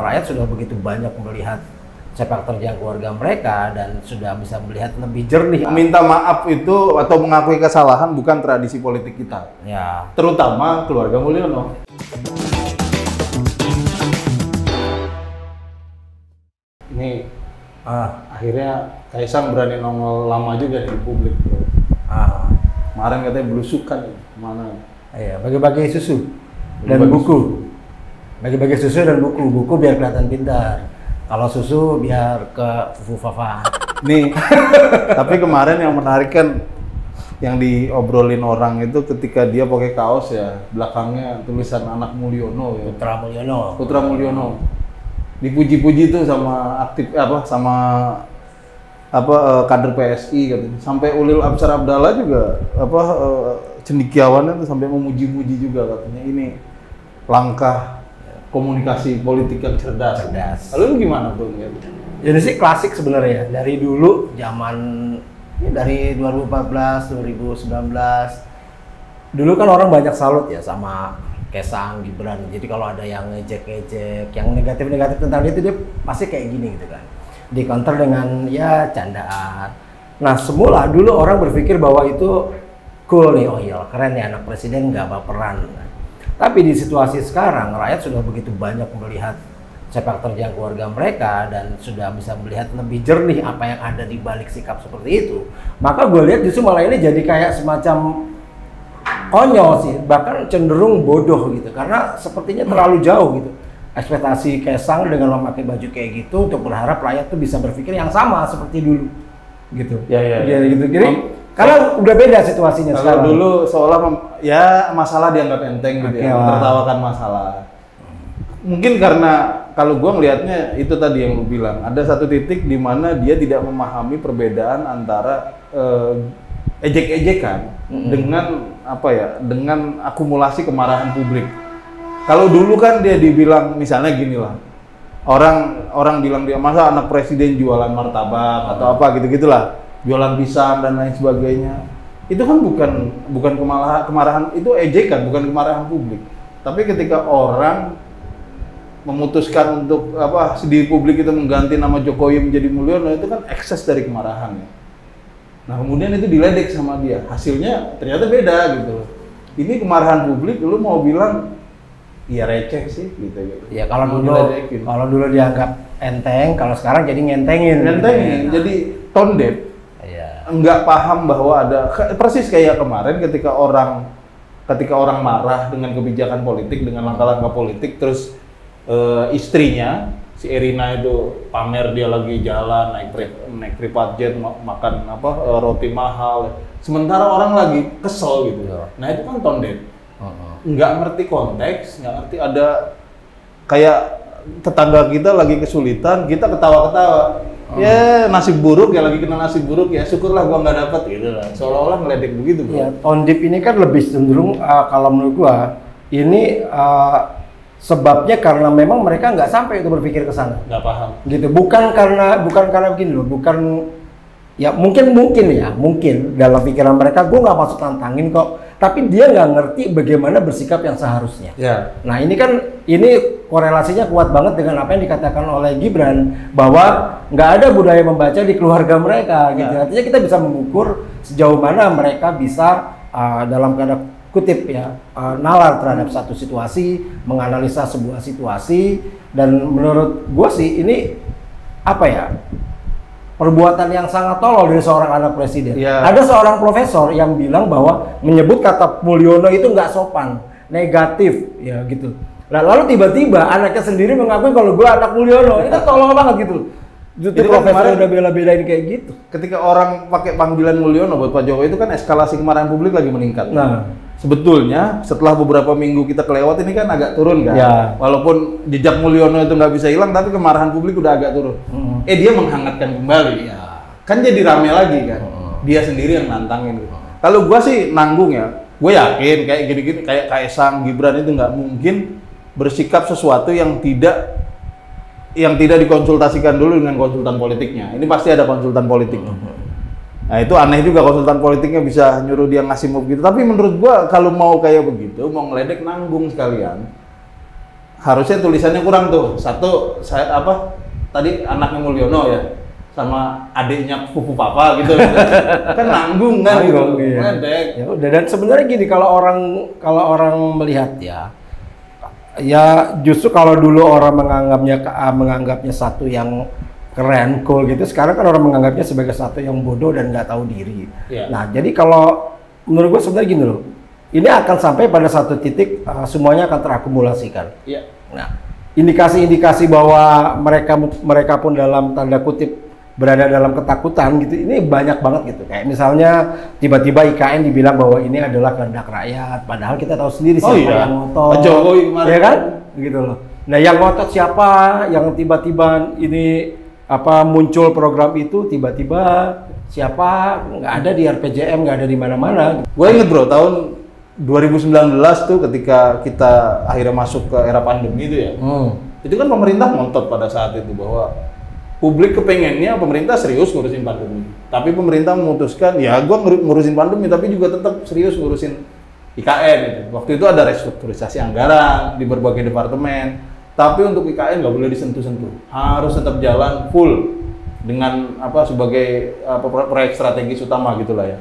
Rakyat sudah begitu banyak melihat sepak terjang keluarga mereka dan sudah bisa melihat lebih jernih. Minta maaf itu atau mengakui kesalahan bukan tradisi politik kita. Ya. Terutama keluarga Mulyono. Ini akhirnya Kaisang berani nongol lama juga di publik, bro. Kemarin katanya belusukan mana? Iya, bagi-bagi susu dan buku. Bagi-bagi susu dan buku biar kelihatan pintar. Kalau susu biar ke Fufu Fafa. Nih, tapi kemarin yang menarik kan yang diobrolin orang itu ketika dia pakai kaos ya, belakangnya tulisan anak Mulyono ya. Putra Mulyono. Dipuji-puji tuh sama kader PSI katanya. Sampai Ulil Absar Abdallah juga cendekiawannya tuh sampai memuji-muji juga katanya ini langkah komunikasi politik yang cerdas. Lalu lu gimana tuh? Jadi sih klasik sebenarnya dari dulu zaman dari 2014, 2019. Dulu kan orang banyak salut ya sama Kaisang, Gibran. Jadi kalau ada yang ngejek-ngejek, yang negatif-negatif tentang dia itu dia pasti kayak gini gitu kan. Di counter dengan ya candaan. Nah semula dulu orang berpikir bahwa itu cool nih, oh iya keren ya anak presiden nggak baperan. Tapi di situasi sekarang rakyat sudah begitu banyak melihat sepak terjang keluarga mereka dan sudah bisa melihat lebih jernih apa yang ada di balik sikap seperti itu. Maka gue lihat justru malah ini jadi kayak semacam konyol sih, bahkan cenderung bodoh gitu karena sepertinya terlalu jauh gitu. Ekspektasi Kaisang dengan memakai baju kayak gitu untuk berharap rakyat tuh bisa berpikir yang sama seperti dulu gitu. Ya. Gitu. Jadi karena udah beda situasinya sekarang. Dulu seolah masalah dianggap enteng gitu ya, menertawakan masalah. Mungkin karena kalau gua ngelihatnya itu tadi yang lu bilang, ada satu titik di mana dia tidak memahami perbedaan antara ejek-ejekan dengan dengan akumulasi kemarahan publik. Kalau dulu kan dia dibilang misalnya gini lah, orang bilang dia masa anak presiden jualan martabak atau apa gitu-gitulah, jualan pisang dan lain sebagainya. Itu kan bukan kemarahan, itu ejekan, bukan kemarahan publik. Tapi ketika orang memutuskan untuk di publik itu mengganti nama Jokowi menjadi Mulyono, itu kan ekses dari kemarahan ya. Nah kemudian itu diledek sama dia, hasilnya ternyata beda gitu loh. Ini kemarahan publik, lu mau bilang iya receh sih gitu. Ya kalau dulu dianggap enteng, kalau sekarang jadi ngentengin. Jadi tone deaf. Nggak paham bahwa ada persis kayak kemarin ketika orang marah dengan kebijakan politik, dengan langkah-langkah politik, terus istrinya si Erina itu pamer dia lagi jalan naik private jet makan roti mahal, sementara orang lagi kesel gitu. Nah itu kan tone deaf. Nggak ngerti konteks, nggak ngerti ada kayak tetangga kita lagi kesulitan, kita ketawa-ketawa. Ya nasib buruk ya, lagi kena nasib buruk ya, syukurlah gua nggak dapet gitu lah. Seolah-olah ngeledek begitu, bro. Ya, tone deaf ini kan lebih cenderung kalau menurut gua ini sebabnya karena memang mereka nggak sampai itu berpikir ke sana. Nggak paham. Gitu. Bukan karena begini loh, ya mungkin dalam pikiran mereka gua nggak maksud tantangin kok, tapi dia nggak ngerti bagaimana bersikap yang seharusnya. Ya. Nah ini korelasinya kuat banget dengan apa yang dikatakan oleh Gibran bahwa nggak ada budaya membaca di keluarga mereka gitu. Artinya kita bisa mengukur sejauh mana mereka bisa dalam tanda kutip ya nalar terhadap satu situasi, menganalisa sebuah situasi, dan menurut gue sih ini perbuatan yang sangat tolol dari seorang anak presiden. Ada seorang profesor yang bilang bahwa menyebut kata Mulyono itu nggak sopan, negatif ya gitu. Lalu tiba-tiba anaknya sendiri mengakui kalau gue anak Mulyono, itu tolol banget gitu. Itu profesor udah bela-belain kayak gitu. Ketika orang pakai panggilan Mulyono buat Pak Jokowi itu kan eskalasi kemarahan publik lagi meningkat. Nah, sebetulnya setelah beberapa minggu kita kelewat ini kan agak turun kan. Ya. Walaupun jejak Mulyono itu nggak bisa hilang, tapi kemarahan publik udah agak turun. Dia menghangatkan kembali. Ya. Kan jadi rame lagi kan. Dia sendiri yang nantangin. Kalau gua sih nanggung ya. Gue yakin kayak gini-gini kayak Kaisang, Gibran itu nggak mungkin bersikap sesuatu yang tidak dikonsultasikan dulu dengan konsultan politiknya. Ini pasti ada konsultan politiknya. Nah itu aneh juga, konsultan politiknya bisa nyuruh dia ngasih move gitu. Tapi menurut gua kalau mau kayak begitu, mau ngeledek nanggung sekalian. harusnya tulisannya kurang tuh. Satu, saya apa tadi anaknya Mulyono ya, sama adiknya Pupu Papa gitu. Kan nanggung kan gitu. Iya. Ya udah, dan sebenarnya gini, kalau orang melihat ya justru kalau dulu orang menganggapnya satu yang keren, cool gitu, sekarang kan orang menganggapnya sebagai satu yang bodoh dan nggak tahu diri. Iya. Nah, jadi kalau menurut gue sebenarnya gini loh, ini akan sampai pada satu titik semuanya akan terakumulasikan. Iya. Nah, indikasi-indikasi bahwa mereka pun dalam tanda kutip berada dalam ketakutan gitu, ini banyak banget gitu. Kayak misalnya tiba-tiba IKN dibilang bahwa ini adalah kehendak rakyat, padahal kita tahu sendiri siapa yang ngotot. Pak Jokowi kemarin. Ya kan? Gitu loh. Nah, yang ngotot siapa? Yang tiba-tiba ini muncul program itu tiba-tiba siapa? Nggak ada di RPJM, nggak ada di mana-mana. Gue inget bro, tahun 2019 tuh ketika kita akhirnya masuk ke era pandemi itu ya. Itu kan pemerintah ngotot pada saat itu bahwa publik kepengennya pemerintah serius ngurusin pandemi. Tapi pemerintah memutuskan, ya gua ngurusin pandemi tapi juga tetap serius ngurusin IKN gitu. Waktu itu ada restrukturisasi anggaran di berbagai departemen. Tapi untuk IKN nggak boleh disentuh-sentuh. Harus tetap jalan full dengan sebagai proyek strategis utama gitulah ya.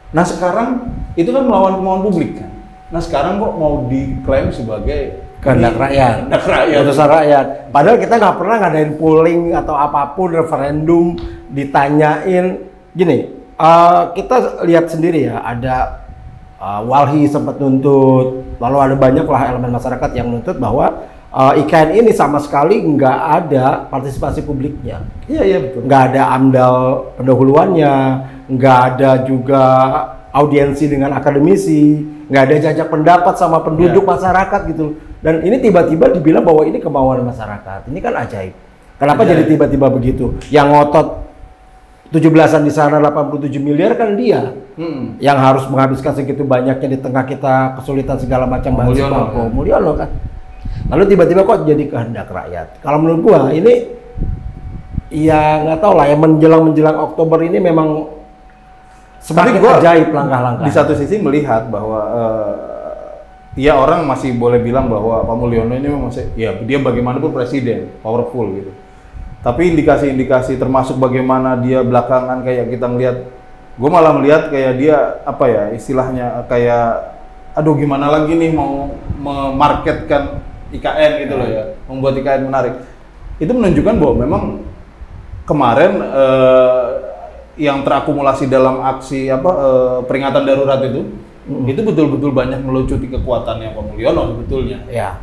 Nah sekarang itu kan melawan kemauan publik kan. Nah sekarang kok mau diklaim sebagai kehendak rakyat, putusan rakyat. Padahal kita nggak pernah ngadain polling atau apapun, referendum, ditanyain. Gini, kita lihat sendiri ya, ada Walhi sempat nuntut, lalu ada banyak lah elemen masyarakat yang nuntut bahwa IKN ini sama sekali nggak ada partisipasi publiknya. Iya betul. Nggak ada AMDAL pendahuluannya, nggak ada juga audiensi dengan akademisi, nggak ada jajak pendapat sama penduduk masyarakat gitu. Dan ini tiba-tiba dibilang bahwa ini kemauan masyarakat. Ini kan ajaib. Kenapa jadi tiba-tiba begitu? Yang ngotot 17-an di sana 87 miliar kan dia. Yang harus menghabiskan segitu banyaknya di tengah kita kesulitan segala macam bahan sembako. Mulyono kan. Lalu tiba-tiba kok jadi kehendak rakyat. Kalau menurut gua ini ya nggak tahu lah ya, menjelang Oktober ini memang semakin ajaib langkah-langkah. Di satu sisi melihat bahwa ya orang masih boleh bilang bahwa Pak Mulyono ini masih, ya dia bagaimanapun presiden, powerful gitu. Tapi indikasi-indikasi termasuk bagaimana dia belakangan kayak kita ngelihat, gue malah melihat kayak dia istilahnya kayak, aduh gimana lagi nih mau memarketkan IKN gitu loh ya, membuat IKN menarik. Itu menunjukkan bahwa memang kemarin yang terakumulasi dalam aksi peringatan darurat itu betul-betul banyak melucuti kekuatannya Pak Mulyono sebetulnya. Ya.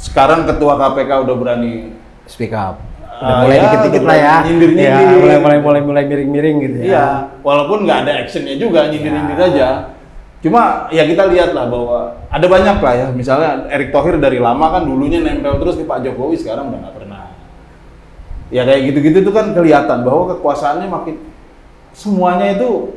Sekarang ketua KPK udah berani speak up. Udah mulai dikit-dikit lah ya. Nyindir-nyindir. Ya, mulai miring-miring gitu ya. Iya, walaupun nggak ada actionnya juga, nyindir-nyindir aja. Cuma ya kita lihat lah bahwa ada banyak lah ya. Misalnya Erick Thohir dari lama kan dulunya nempel terus ke Pak Jokowi, sekarang udah nggak pernah. Ya kayak gitu-gitu tuh kan kelihatan bahwa kekuasaannya makin, semuanya itu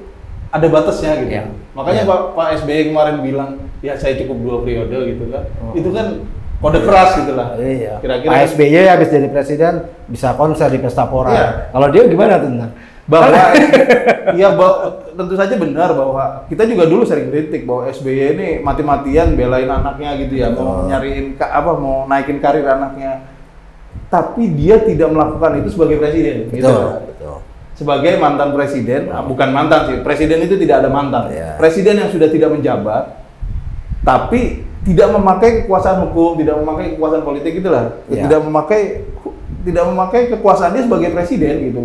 ada batasnya gitu. Ya. Makanya Pak SBY kemarin bilang, ya saya cukup 2 periode gitu kan. Itu kan kode keras gitu lah. Iya. Kira-kira Pak SBY habis jadi presiden bisa konser di Pesta Pora. Iya. Kalau dia gimana tentang? Bahwa tentu saja benar bahwa kita juga dulu sering kritik bahwa SBY ini mati-matian belain anaknya gitu ya, mau nyariin mau naikin karir anaknya. Tapi dia tidak melakukan itu sebagai presiden. Betul. Sebagai mantan presiden, bukan mantan sih, presiden itu tidak ada mantan. Presiden yang sudah tidak menjabat, tapi tidak memakai kekuasaan hukum, tidak memakai kekuasaan politik itulah, tidak memakai kekuasaan dia sebagai presiden gitu.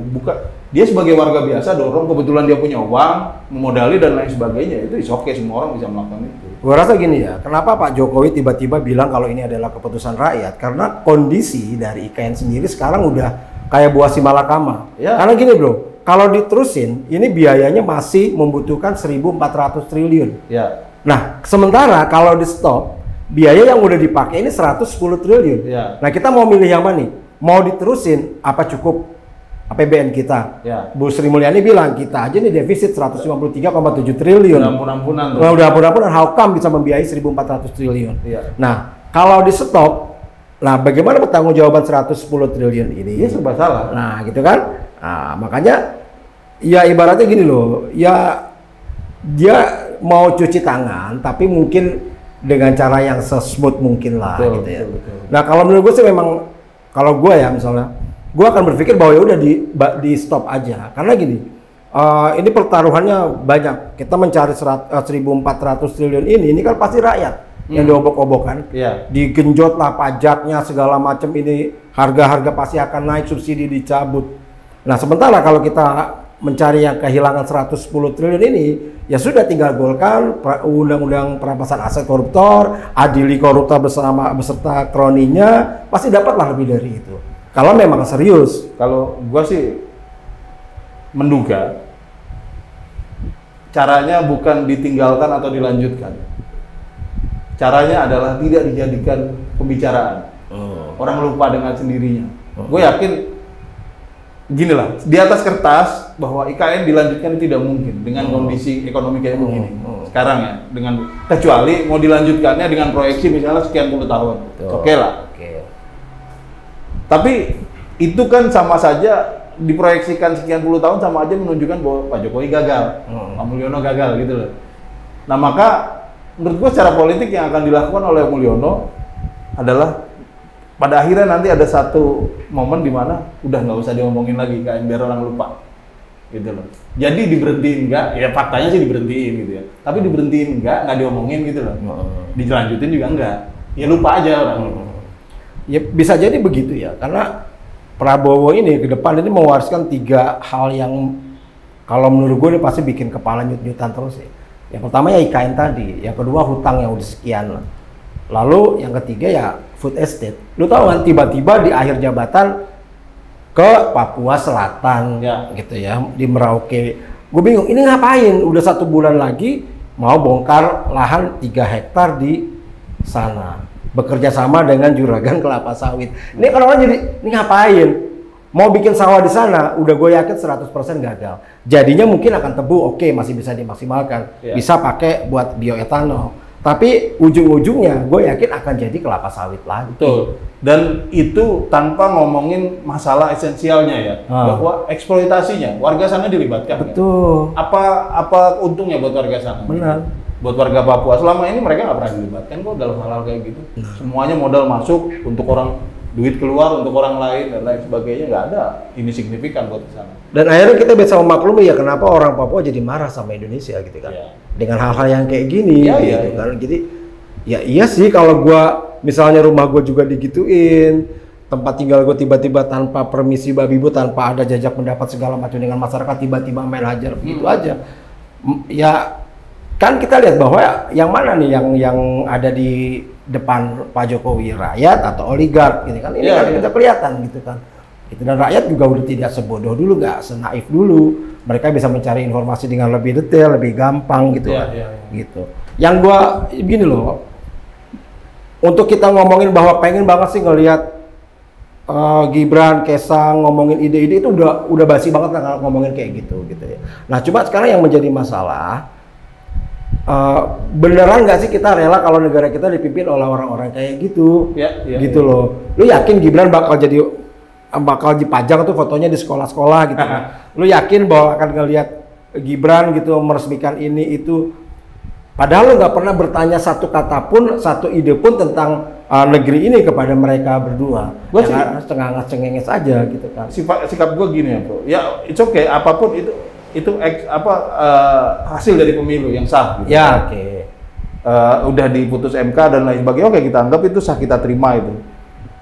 Dia sebagai warga biasa dorong, kebetulan dia punya uang, memodali dan lain sebagainya, itu oke, semua orang bisa melakukan itu. Gua rasa gini ya, kenapa Pak Jokowi tiba-tiba bilang kalau ini adalah keputusan rakyat? Karena kondisi dari IKN sendiri sekarang udah kayak buah si malakama. Ya. Karena gini bro, kalau diterusin, ini biayanya masih membutuhkan 1.400 triliun. Ya. Nah, sementara kalau di stop, biaya yang udah dipakai ini 110 triliun. Ya. Nah, kita mau milih yang mana nih? Mau diterusin, apa cukup APBN kita? Ya. Bu Sri Mulyani bilang, kita aja nih defisit 153,7 triliun. Udah ampun-ampunan. Udah ampun-ampunan, how come bisa membiayai 1.400 triliun? Ya. Nah, kalau di stop, nah, bagaimana pertanggungjawaban 110 triliun ini? Dia serba salah. Nah, gitu kan? Nah, makanya ya ibaratnya gini loh, ya dia mau cuci tangan, tapi mungkin dengan cara yang sesmooth mungkin lah Betul, gitu ya. betul. Nah kalau menurut gue sih memang kalau gue ya misalnya, gue akan berpikir bahwa ya udah di stop aja karena gini, ini pertaruhannya banyak. Kita mencari 1.400 triliun ini kan pasti rakyat yang diobok-obokkan, digenjot lah pajaknya segala macam ini, harga-harga pasti akan naik, subsidi dicabut. Nah sementara kalau kita mencari yang kehilangan 110 triliun ini, ya sudah tinggal golkan undang-undang perampasan aset koruptor, adili koruptor beserta kroninya, pasti dapatlah lebih dari itu. Kalau memang serius. Kalau gua sih menduga caranya bukan ditinggalkan atau dilanjutkan. Caranya adalah tidak dijadikan pembicaraan. Orang lupa dengan sendirinya. Gue yakin gini lah, di atas kertas bahwa IKN dilanjutkan tidak mungkin dengan kondisi ekonomi kayak begini. Sekarang ya, dengan kecuali mau dilanjutkannya dengan proyeksi misalnya sekian puluh tahun. Oke lah. Tapi itu kan sama saja diproyeksikan sekian puluh tahun sama aja menunjukkan bahwa Pak Jokowi gagal, Pak Mulyono gagal gitu loh. Nah maka menurut gua secara politik yang akan dilakukan oleh Mulyono adalah pada akhirnya nanti ada satu momen di mana udah nggak usah diomongin lagi kayak biar orang lupa gitu loh. Jadi diberhentiin enggak, ya faktanya sih diberhentiin gitu ya. Tapi diberhentiin enggak diomongin gitu loh. Dilanjutin juga enggak. Ya lupa aja orang. Ya bisa jadi begitu ya, karena Prabowo ini ke depan ini mewariskan 3 hal yang kalau menurut gue ini pasti bikin kepala nyut-nyutan terus ya. Yang pertama ya IKN tadi, yang kedua hutang yang udah sekian. Lalu yang ketiga ya food estate. Lu tahu kan tiba-tiba di akhir jabatan ke Papua Selatan gitu ya, di Merauke. Gue bingung, ini ngapain? Udah 1 bulan lagi mau bongkar lahan 3 hektar di sana. Bekerja sama dengan juragan kelapa sawit. Ini kan orang jadi, ini ngapain? Mau bikin sawah di sana, udah gue yakin 100% gagal. Jadinya mungkin akan tebu, oke, masih bisa dimaksimalkan. Bisa pakai buat bioetanol. Tapi ujung-ujungnya gue yakin akan jadi kelapa sawit lagi. Betul. Dan itu tanpa ngomongin masalah esensialnya ya. Bahwa eksploitasinya, warga sana dilibatkan. Betul. Kan? Apa untungnya buat warga sana? Benar. Buat warga Papua selama ini mereka nggak pernah dilibatkan kok dalam hal-hal kayak gitu. Semuanya modal masuk untuk orang, duit keluar untuk orang lain dan lain sebagainya, nggak ada ini signifikan buat ke sana. Dan akhirnya kita bisa memaklumi ya kenapa orang Papua jadi marah sama Indonesia gitu kan. Dengan hal-hal yang kayak gini gitu kan. Jadi ya iya sih kalau gua misalnya rumah gua juga digituin, tempat tinggal gua tiba-tiba tanpa permisi babi bu, tanpa ada jajak pendapat segala macam dengan masyarakat, tiba-tiba main hajar begitu aja. Ya kan kita lihat bahwa yang mana nih yang ada di depan Pak Jokowi, rakyat atau oligark gitu kan. Ini kan kita kelihatan gitu kan. Itu dan rakyat juga udah tidak sebodoh dulu, nggak senaif dulu. Mereka bisa mencari informasi dengan lebih detail, lebih gampang gitu kan. Gitu. Yang gua gini loh. Untuk kita ngomongin bahwa pengen banget sih ngelihat Gibran, Kaesang ngomongin ide-ide itu udah basi banget lah ngomongin kayak gitu ya. Nah, cuma sekarang yang menjadi masalah beneran nggak sih kita rela kalau negara kita dipimpin oleh orang-orang kayak gitu, gitu loh. Lu yakin Gibran bakal dipajang tuh fotonya di sekolah-sekolah gitu? Lu yakin bahwa akan ngelihat Gibran gitu meresmikan ini itu? Padahal lu nggak pernah bertanya satu kata pun, satu ide pun tentang negeri ini kepada mereka berdua. Gue sih cengenges aja gitu kan. Sikap gue gini ya bro. Ya it's okay, apapun itu hasil dari pemilu yang sah gitu. Ya, udah diputus MK dan lain sebagainya, oke kita anggap itu sah, kita terima itu.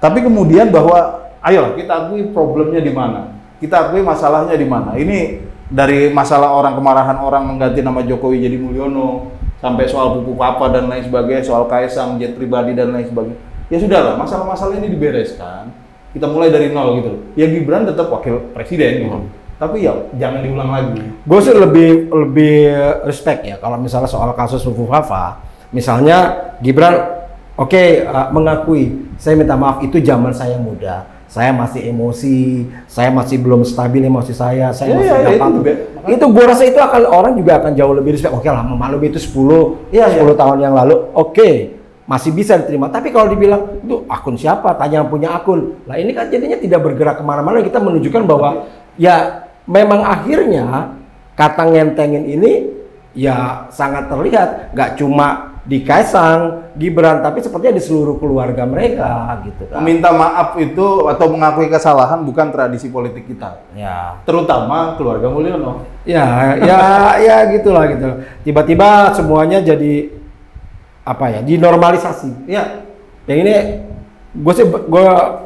Tapi kemudian bahwa ayo kita akui problemnya di mana, kita akui masalahnya di mana. Ini dari masalah kemarahan orang mengganti nama Jokowi jadi Mulyono, sampai soal Pupu Papa dan lain sebagainya, soal Kaesang, jet pribadi dan lain sebagainya. Ya sudahlah, masalah-masalah ini dibereskan. Kita mulai dari nol gitu. Ya Gibran tetap wakil presiden gitu. Tapi ya jangan diulang lagi. Gue sih lebih respect ya kalau misalnya soal kasus Pupu Papa, misalnya Gibran mengakui, saya minta maaf itu zaman saya muda, saya masih emosi, saya masih belum stabil emosi saya masih gampang. Itu gue rasa itu orang juga akan jauh lebih respect. Oke lah, memaklumi itu 10 tahun yang lalu, masih bisa diterima. Tapi kalau dibilang itu akun siapa, tanya yang punya akun, lah ini kan jadinya tidak bergerak kemana-mana. Kita menunjukkan bahwa ya memang akhirnya kata ngentengin ini ya sangat terlihat, nggak cuma di Kaisang, Gibran, tapi sepertinya di seluruh keluarga mereka gitu kan. Meminta maaf itu atau mengakui kesalahan bukan tradisi politik kita. Ya. Terutama keluarga Mulyono. Ya gitulah gitu. Tiba-tiba semuanya jadi apa ya? Dinormalisasi. Ya. Yang ini gue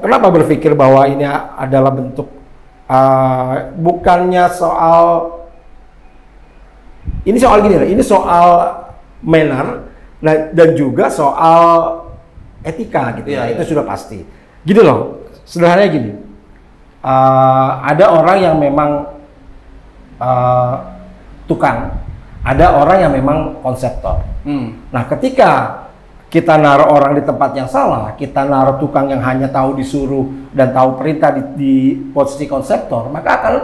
kenapa berpikir bahwa ini adalah bentuk bukannya soal gini lah, ini soal manner dan juga soal etika gitu ya, itu sudah pasti. Gini loh, sederhananya gini, ada orang yang memang tukang, ada orang yang memang konseptor. Nah, ketika kita naruh orang di tempat yang salah, kita naruh tukang yang hanya tahu disuruh dan tahu perintah di posisi konseptor, maka akan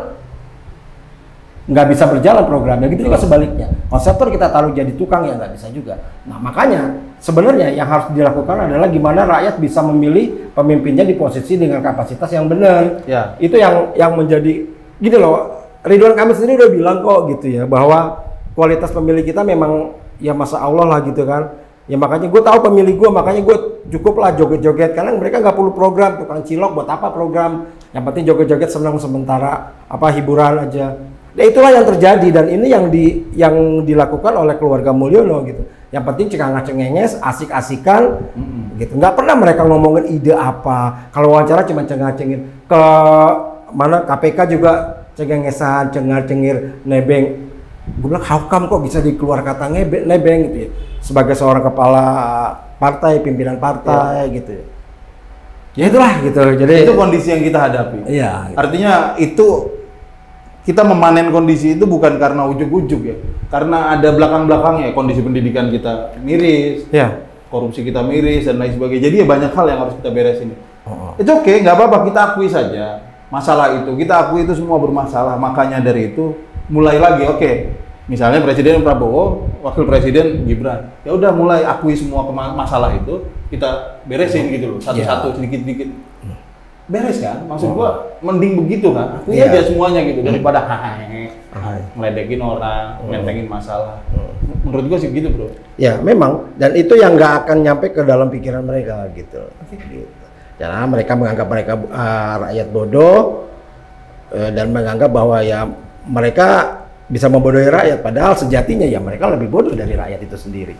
nggak bisa berjalan programnya. Gitu juga sebaliknya. Konseptor kita taruh jadi tukang ya nggak bisa juga. Nah makanya sebenarnya yang harus dilakukan adalah gimana rakyat bisa memilih pemimpinnya di posisi dengan kapasitas yang benar. Ya. Itu yang menjadi gini loh. Ridwan Kamil sendiri udah bilang kok gitu ya bahwa kualitas pemilih kita memang ya masa Allah lah gitu kan. Ya makanya gue tahu pemilih gue, makanya gue cukup lah joget-joget karena mereka nggak perlu program, tukang cilok buat apa program, yang penting joget-joget senang sementara, apa hiburan aja. Ya itulah yang terjadi dan ini yang dilakukan oleh keluarga Mulyono gitu. Yang penting cengenges, asik-asikan, gitu. Nggak pernah mereka ngomongin ide apa. Kalau wawancara cuma cengeng-cengin. Ke mana KPK juga cengengesan, cengar-cengir, nebeng. Gue bilang how come kok bisa dikeluar kata nebeng gitu ya. Sebagai seorang kepala partai, pimpinan partai gitu ya. Ya itulah gitu. Jadi itu kondisi yang kita hadapi. Iya. Gitu. Artinya itu kita memanen kondisi itu bukan karena ujuk-ujuk ya. Karena ada belakang-belakangnya kondisi pendidikan kita miris. Ya. Korupsi kita miris dan lain sebagainya. Jadi ya banyak hal yang harus kita beresin. Itu oke, nggak apa-apa, kita akui saja masalah itu. Kita akui itu semua bermasalah. Makanya dari itu mulai lagi, oke. Misalnya Presiden Prabowo, Wakil Presiden Gibran. Ya udah mulai akui semua masalah itu, kita beresin gitu loh, satu-satu, sedikit-sedikit. Beres kan? Maksud gua mending begitu kan? Akui aja semuanya gitu daripada meledekin orang, mentengin masalah. Menurut gua sih begitu, Bro. Ya, memang dan itu yang nggak akan nyampe ke dalam pikiran mereka gitu. Karena mereka menganggap rakyat bodoh dan menganggap bahwa ya mereka bisa membodohi rakyat, padahal sejatinya ya mereka lebih bodoh dari rakyat itu sendiri.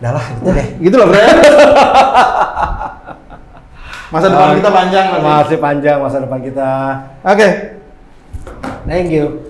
Udah lah, gitu deh. Gitu loh, Bro. Masa depan kita panjang. Masih panjang masa depan kita. Oke. Thank you.